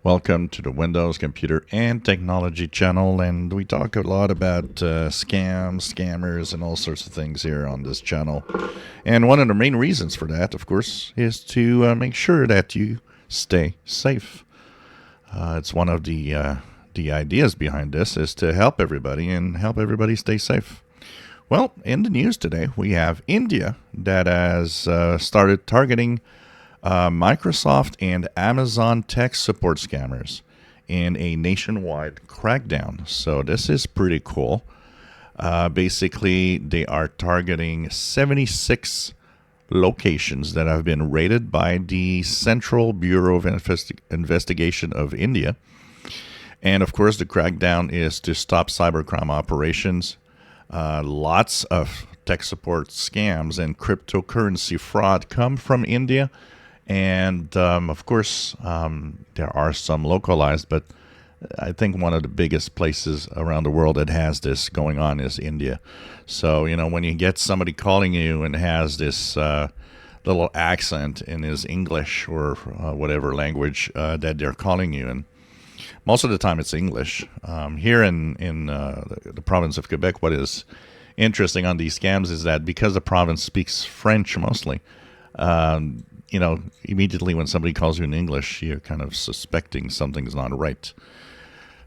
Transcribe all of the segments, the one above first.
Welcome to the Windows Computer and Technology channel, and we talk a lot about scams, scammers, and all sorts of things here on this channel. And one of the main reasons for that, of course, is to make sure that you stay safe. It's one of the ideas behind this is to help everybody and help everybody stay safe. Well, in the news today, we have India that has started targeting Microsoft and Amazon tech support scammers in a nationwide crackdown. So this is pretty cool. Basically, they are targeting 76 locations that have been rated by the Central Bureau of Investigation of India. And of course, the crackdown is to stop cybercrime operations. Lots of tech support scams and cryptocurrency fraud come from India. And of course, there are some localized, but I think one of the biggest places around the world that has this going on is India. So, when you get somebody calling you and has this little accent in his English or whatever language that they're calling you in, most of the time it's English. Here in the province of Quebec, what is interesting on these scams is that because the province speaks French mostly, immediately when somebody calls you in English, you're kind of suspecting something's not right.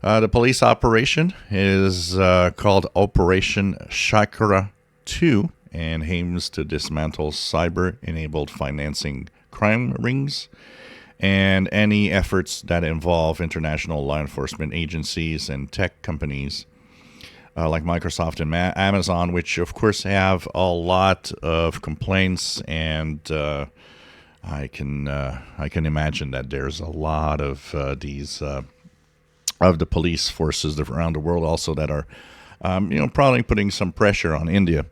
The police operation is called Operation Chakra 2 and aims to dismantle cyber-enabled financing crime rings and any efforts that involve international law enforcement agencies and tech companies like Microsoft and Amazon, which of course have a lot of complaints, and I can imagine that there's a lot of these of the police forces around the world also that are probably putting some pressure on India.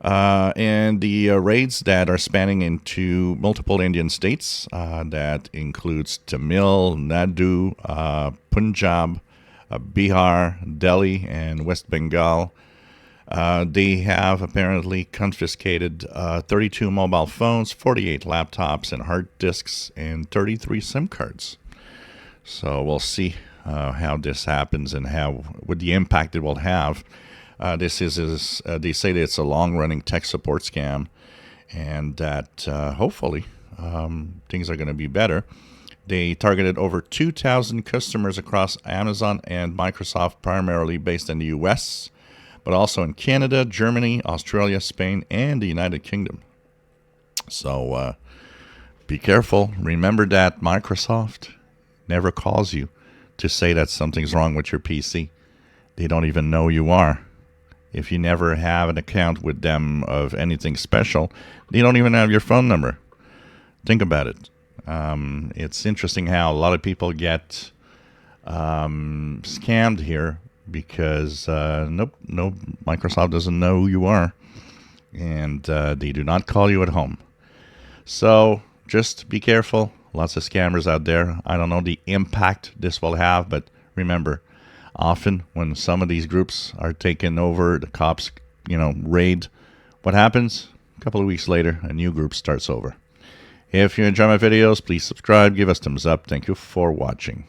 And the raids that are spanning into multiple Indian states, that includes Tamil, Nadu, Punjab, Bihar, Delhi, and West Bengal. They have apparently confiscated 32 mobile phones, 48 laptops and hard disks, and 33 SIM cards. So we'll see how this happens and what the impact it will have. This is they say that it's a long-running tech support scam, and that hopefully things are going to be better. They targeted over 2,000 customers across Amazon and Microsoft, primarily based in the U.S., but also in Canada, Germany, Australia, Spain, and the United Kingdom. So be careful. Remember that Microsoft never calls you to say that something's wrong with your PC. They don't even know you are. If you never have an account with them of anything special, they don't even have your phone number. Think about it. It's interesting how a lot of people get scammed here because Microsoft doesn't know who you are, and they do not call you at home. So just be careful. Lots of scammers out there. I don't know the impact this will have, but remember, often when some of these groups are taken over, the cops, raid, what happens? A couple of weeks later, a new group starts over. If you enjoy my videos, please subscribe, give us thumbs up. Thank you for watching.